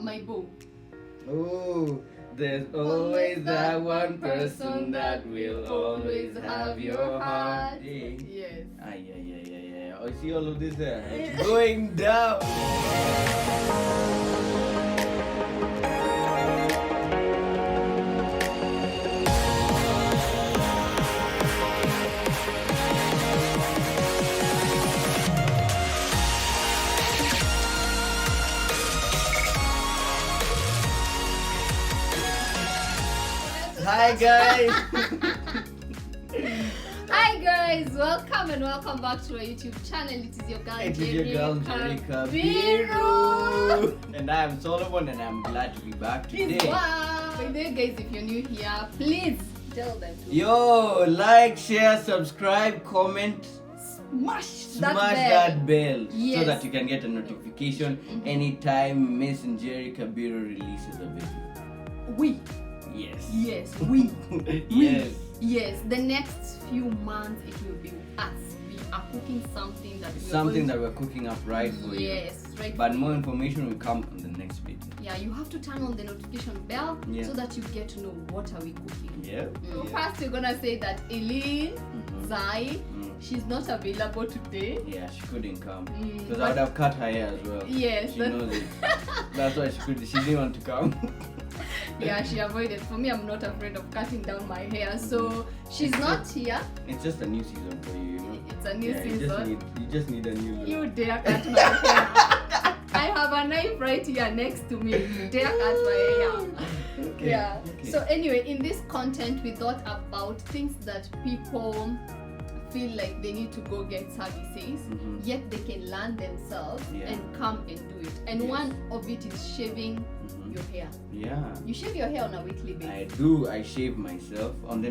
My boo. Oh, there's always that one person that will always have your heart. Yeah. Yes. Yeah. I see all of this there. It's going down. Hi guys. Hi guys, welcome and welcome back to our YouTube channel. It is your girl, Jerika Biru. And I am Solomon and I'm glad to be back today. By the way guys, if you're new here, please tell them to like, share, subscribe, comment, smash that bell yes. so that you can get a notification anytime Miss Jerika Biru releases a video. Yes, we. Yes. The next few months it will be us. We are cooking something that we're cooking up right for you. Yes, right. But more information will come on the next video. Yeah, you have to turn on the notification bell so that you get to know what are we cooking. Yeah. So first we're gonna say that Eileen Zai, she's not available today. Yeah, she couldn't come because I would have cut her hair as well. Yes, she knows it. That's why she didn't want to come. Yeah, she avoided. For me, I'm not afraid of cutting down my hair, so she's not here. It's just a new season for you, you know. It's a new season. You just need a new look. You dare cut my hair? I have a knife right here next to me. You dare cut my hair? Okay. Yeah. Okay. So anyway, in this content, we thought about things that people feel like they need to go get services, yet they can learn themselves and come and do it. And one of it is shaving your hair. Yeah. You shave your hair on a weekly basis. I do. I shave myself. On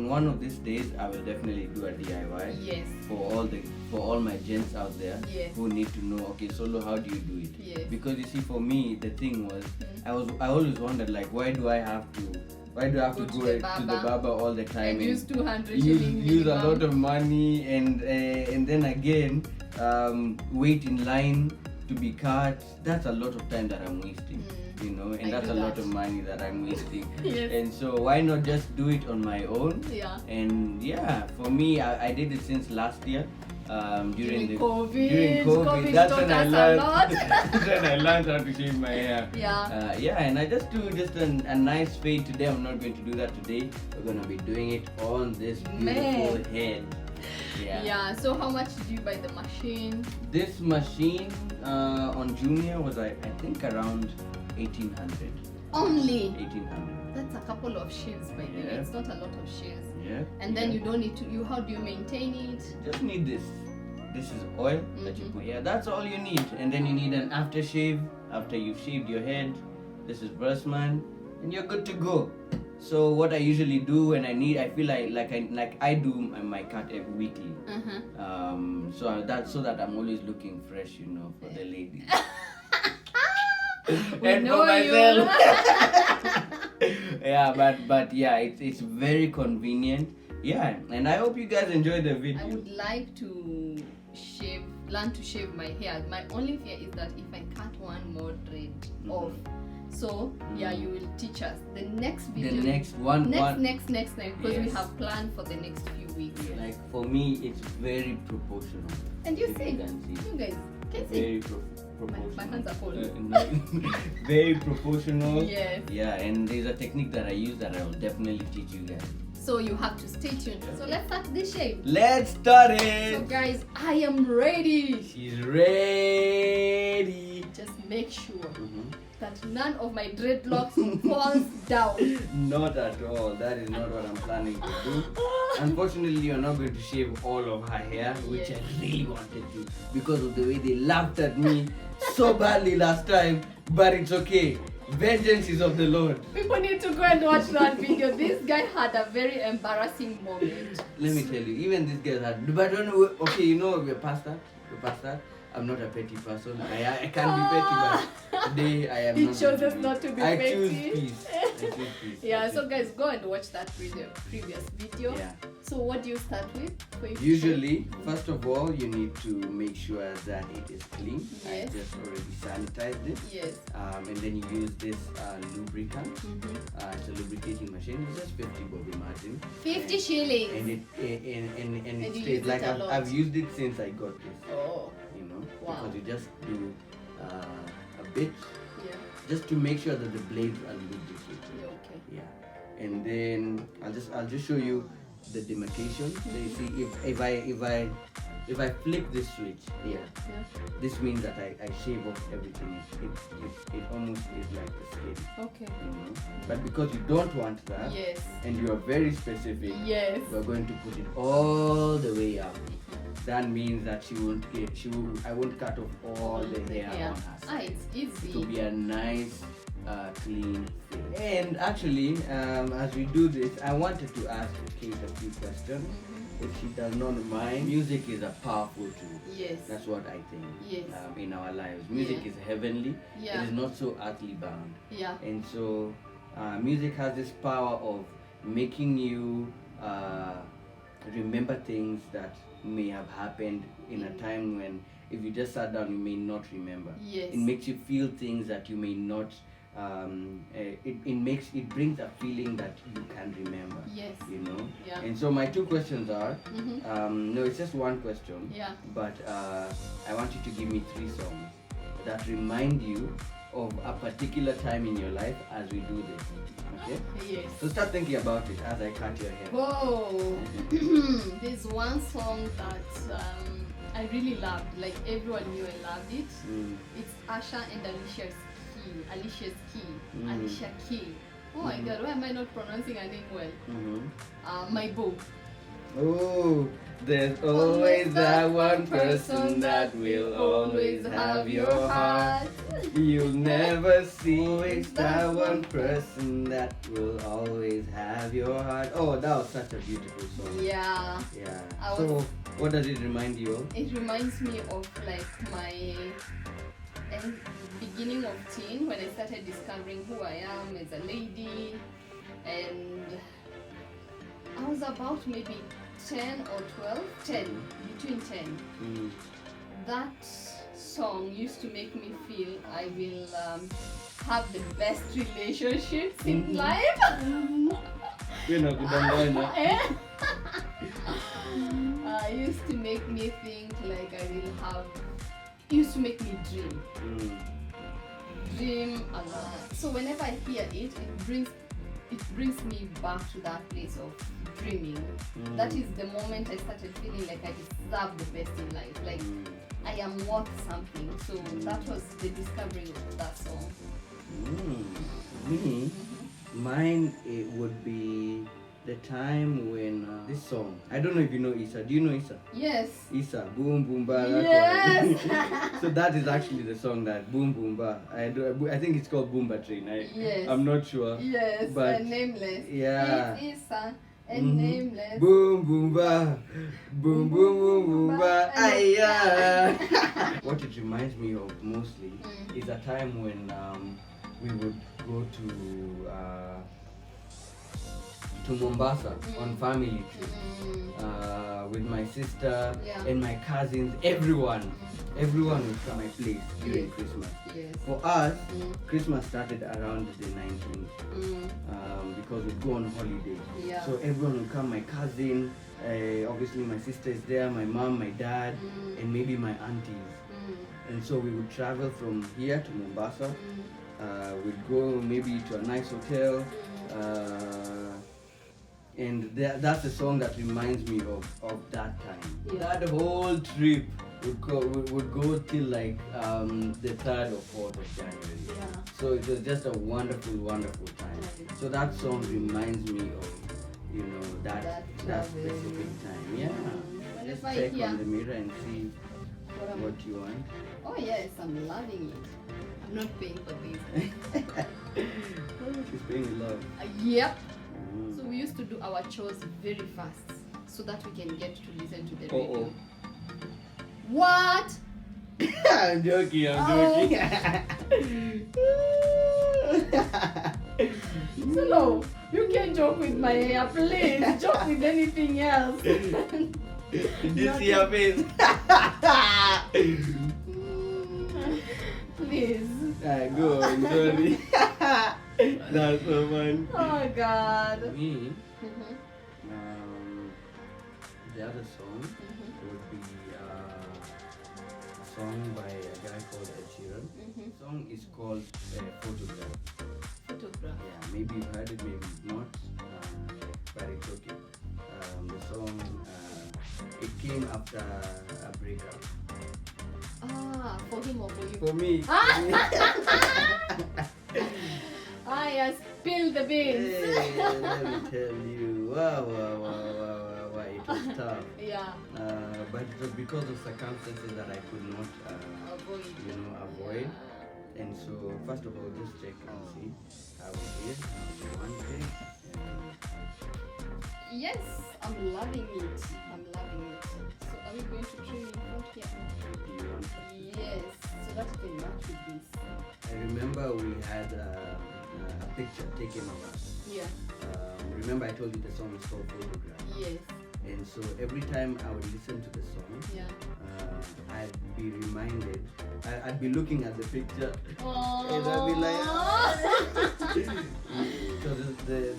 one of these days, I will definitely do a DIY. Yes. For all my gents out there who need to know. Okay, Solo, how do you do it? Yes. Because you see, for me, the thing was, I always wondered, like, why do I have to go to the barber all the time and use 200 use a lot of money and then again wait in line to be cut? That's a lot of time that I'm wasting, you know, and that's a lot of money that I'm wasting. Yes. And so why not just do it on my own? Yeah. And for me, I did it since last year. During COVID, that's when I learned. That's when I learned how to shave my hair. Yeah. And I just do a nice fade today. I'm not going to do that today. We're gonna be doing it on this beautiful head. Yeah. So how much did you buy the machine? This machine on Jumia was I think around 1,800. Only 1,800. That's a couple of shaves by the way. It's not a lot of shaves. Yeah. And then you don't need to. How do you maintain it? Just need this. This is oil that you put. Yeah, that's all you need. And then you need an aftershave after you've shaved your head. This is Brustman, and you're good to go. So what I usually do when I feel like I do my cut every weekly. So that I'm always looking fresh, you know, for the ladies. And for myself. but it's very convenient. Yeah, and I hope you guys enjoy the video. I would like to learn to shave my hair. My only fear is that if I cut one more dread off. So you will teach us the next video. The next one. Next because we have planned for the next few weeks. Like for me, it's very proportional. And you guys can see. Very proportional. My hands are cold. Very proportional. Yes. Yeah, and there's a technique that I use that I will definitely teach you guys. So you have to stay tuned. So let's start this shave. Let's start it. So guys, I am ready. She's ready. Just make sure that none of my dreadlocks falls down. Not at all. That is not what I'm planning to do. Unfortunately, you're not going to shave all of her hair, which I really wanted to, because of the way they laughed at me so badly last time. But it's okay. Vengeance is of the Lord. People need to go and watch that video. This guy had a very embarrassing moment. Let me tell you, even this guy had. But don't know. Okay, you know, we're past that. I'm not a petty person. I can't be petty, but today I am. He chose us not to be petty. I choose peace. Yeah, so guys, go and watch that previous video. Yeah. So what do you start with? Usually, first of all, you need to make sure that it is clean. Yes. I just already sanitized it. Yes. And then you use this lubricant. It's a lubricating machine. It's just 50 Bobby Martin. 50 shillings. And it you stays use like it a lot. I've used it since I got this. Oh. You know, Wow. because you just do a bit, Yeah. just to make sure that the blades are lubricated. Yeah, okay. Yeah, and then I'll just show you the demarcation. So you see, if I flip this switch here, Yeah. this means that I shave off everything. It almost is like the skin, Okay. you know. But because you don't want that, Yes. and you are very specific, Yes. we're going to put it all the way up. That means that I won't cut off all the hair Yeah. on her Ah, skin. it's easy. To be a nice, clean face. And actually, as we do this, I wanted to ask Kate a few questions. If she does not mind, music is a powerful tool. Yes. That's what I think. Yes. In our lives, music Yeah. is heavenly. Yeah. It is not so earthly bound. Yeah. And so, music has this power of making you remember things that may have happened in a time when, if you just sat down, you may not remember. Yes. It makes you feel things that you may not. It brings a feeling that you can remember. Yes. You know. Yeah. And so my two questions are. Mm-hmm. No, it's just one question. Yeah. But I want you to give me 3 songs that remind you of a particular time in your life as we do this. Okay? Yes. So start thinking about it as I cut your hair. Whoa. There's one song that I really loved. Like everyone knew I loved it. It's Asha and Alicia's Key. Alicia Key. Oh my God, why am I not pronouncing her name well? My Boo. Oh, there's always that one person that will always have your heart. You'll never see always that one person that will always have your heart. Oh, that was such a beautiful song. Yeah. Yeah. So, what does it remind you of? It reminds me of like my beginning of teen, when I started discovering who I am as a lady, and I was about maybe 10 or 12, 10, between 10. That song used to make me feel I will have the best relationships in life. Used to make me think like I will have, used to make me dream a lot. So whenever I hear it, it brings me back to that place of dreaming. That is the moment I started feeling like I deserve the best in life. Like I am worth something. So that was the discovery of that song. Me, mine, it would be the time when this song. I don't know if you know Issa. Do you know Issa? Yes. Issa, Boom Boom Ba. That's Yes. So that is actually the song that Boom Boom Ba. I think it's called Boomba Train. Yes. I'm not sure. Yes. But And Nameless. yeah. It's Issa and Nameless. Boom Boom Ba. Boom Boom Boom Boom Ba. Aya. What it reminds me of mostly is a time when we would go to Mombasa on family trip with my sister and my cousins. Everyone would come my place during Christmas. Yes. For us, Christmas started around the 19th because we'd go on holiday. Yeah. So everyone would come. My cousin, obviously my sister is there, my mom, my dad, and maybe my aunties. And so we would travel from here to Mombasa. We'd go maybe to a nice hotel. And that's a song that reminds me of that time. Yeah. That whole trip would go till like the 3rd or 4th of January. Yeah. So it was just a wonderful, wonderful time. So that song reminds me of, you know, that specific time. Yeah. Just Whenever I check hear on the mirror and see what what you want. Oh yes, I'm loving it. I'm not paying for this. She's paying with love. Yep. So we used to do our chores very fast so that we can get to listen to the radio. What? I'm joking. Slow. You can't joke with my hair, please. Joke with anything else. Did you see her face? Please. Go on, sorry. That's so fun. Oh God. Me, the other song would be a song by a guy called Ed Sheeran. The song is called Photograph. Photograph. Yeah, maybe you've heard it, maybe not, but it's okay. The song, it came after a breakup. For him or for you? For me. Yes, spill the beans. Hey, let me tell you, wow, it was tough. Yeah. But it was because of circumstances that I could not, avoid. And so, first of all, just check and see how it is. One day. Yes, I'm loving it. So are we going to trim in front here? You want Yes, so that you can match with this. I remember we had a picture taken of us. Yeah. Remember I told you the song is called Photograph. Yes. And so every time I would listen to the song, Yeah. I'd be reminded, I'd be looking at the picture Aww. and I'd be like, so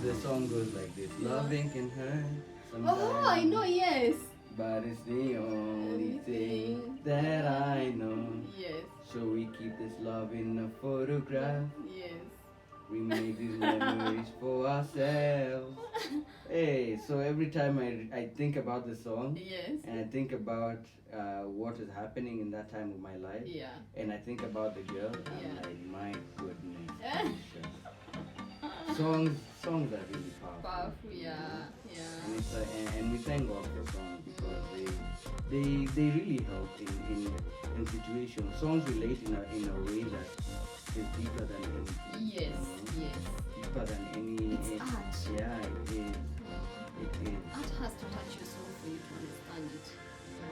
the song goes like this. Loving can hurt sometimes. Oh, I know, yes. But it's the only thing that I know. Yes. So we keep this love in a photograph. Yes. We make these memories for ourselves. Hey, so every time I think about the song, Yes. and I think about what is happening in that time of my life, Yeah. and I think about the girl, Yeah. I'm like, my goodness. Songs are really powerful. Powerful, yeah. And, it's, and we thank God for songs because they really help in situations. Songs relate in a way that is deeper than anything. Yes, yes. Deeper than any. It's art. Yeah, it is. It is. Art has to touch your soul for you to understand it.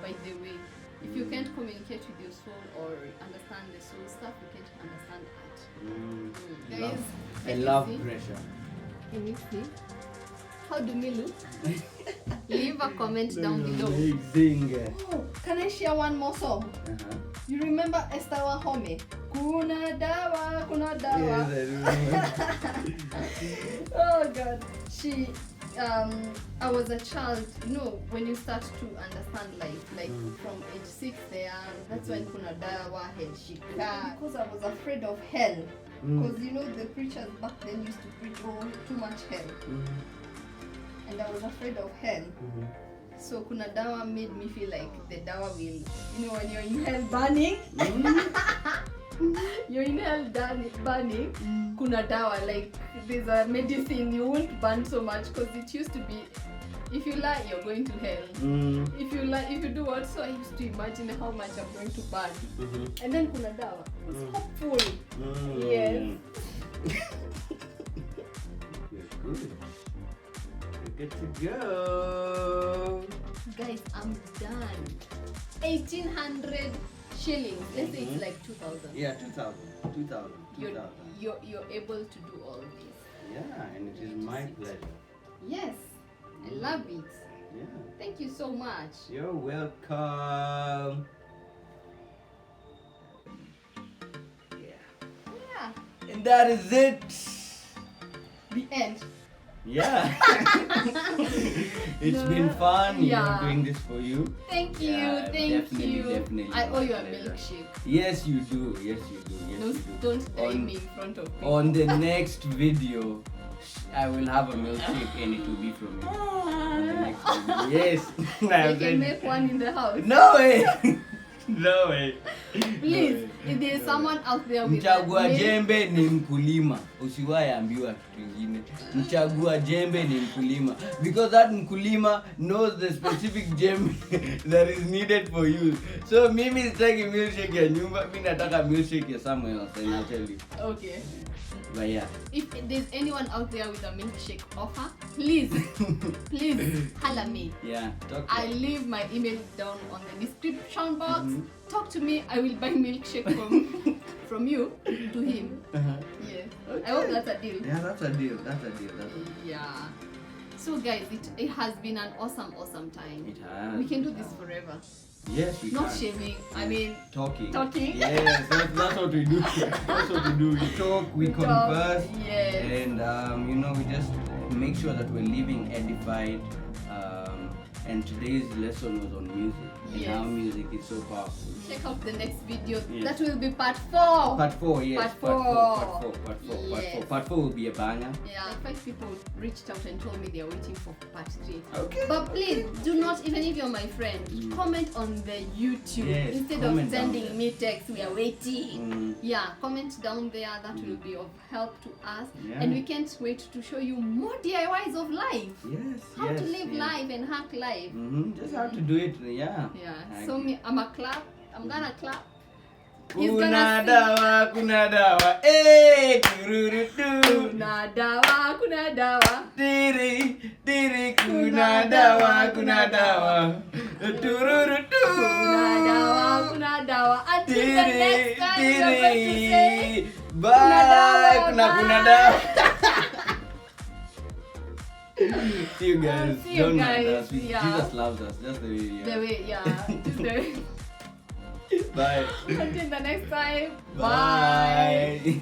By the way, if you can't communicate with your soul or understand the soul stuff, you can't understand art. Guys, I can you love see? pressure. Can you see? How do we look? Leave a comment down below. Amazing. Oh, can I share one more song? Uh-huh. You remember Esther Wahome? Kuna dawa, kuna dawa. Yes, I remember. Oh God, she. I was a child. You know, when you start to understand life, like from age 6 there, that's when kuna dawa had shika. Because I was afraid of hell. Because you know the preachers back then used to preach too much hell, and I was afraid of hell. So kuna dawa made me feel like the dawa will, you know, when you're in hell burning, you're in hell burning, kuna dawa, like there's a medicine, you won't burn so much because it used to be, if you lie, you're going to hell. If you lie, if you do what, so I used to imagine how much I'm going to burn. And then kuna dawa was hopeful. Yes. You're good. You're good to go. Guys, I'm done. 1,800 shillings. Let's say it's like 2,000. Yeah, 2,000. 2,000. You're able to do all this. Yeah, and it is my pleasure. Yes, I love it. Yeah. Thank you so much. You're welcome. Yeah. And that is it. The end. Yeah. It's been fun, Yeah. doing this for you. Thank you. Yeah, Thank definitely, you. definitely. I owe you a Pleasure. milkshake. Yes, you do. Yes, you do. Yes, you do. Don't die me in front of me. On the next video, I will have a milkshake and it will be from you. On the next video. Yes. You can make one in the house. No way. No way. Please, if there is someone out there with Mchagua milk- jembe ni mkulima. Usiwahi ambiwa kitu kingine. Mchagua jembe ni mkulima. Because that mkulima knows the specific jembe that is needed for you. So mimi sitaki milkshake ya nyumba, mimi nataka milkshake ya somewhere else, and I'll tell you. Okay. But yeah. If there's anyone out there with a milkshake offer, please holla me. Yeah. Talk to I leave my email down on the description box. Talk to me. I will buy milkshake from you to him. Uh-huh. Yes. Okay. I hope that's a deal. Yeah, that's a deal. That's a deal. That's a deal. Yeah. So guys, it has been an awesome time. It has. We can do this forever. Yes, we Not can. shaming. I mean, Talking. Yes, that's what we do. That's what we do. We talk, we talk, converse, yes. and we just make sure that we're living edified. And today's lesson was on music and Yes. how music is so powerful. Check out the next video. Yes. That will be part 4. Part 4, yes. Part Part 4. four. Part 4. Yes. Part 4 will be a banger. Yeah, 5 people reached out and told me they're waiting for part 3. Okay. But please do not, even if you're my friend, comment on the YouTube Yes, instead of comment down sending there. me text. We are waiting. Yeah. Comment down there. That will be of help to us. Yeah. And we can't wait to show you more DIYs of life. Yes. How yes, to live yes. life and hack life. Just how to do it. Yeah. Yeah. So I'm a clap. I'm gonna clap. He's Kuna gonna sing. dawa, kuna dawa, eh, tururutu. Kuna dawa, kuna dawa. Diri, diri, kuna dawa, tururutu. Kuna dawa. Until the next time, we're going to say, Diri, bye, kuna dawa. See you guys. See you Don't mind guys, us. yeah. Jesus loves us. That's the way we are. the way, yeah. Just the way. Bye. Until the next time. Bye.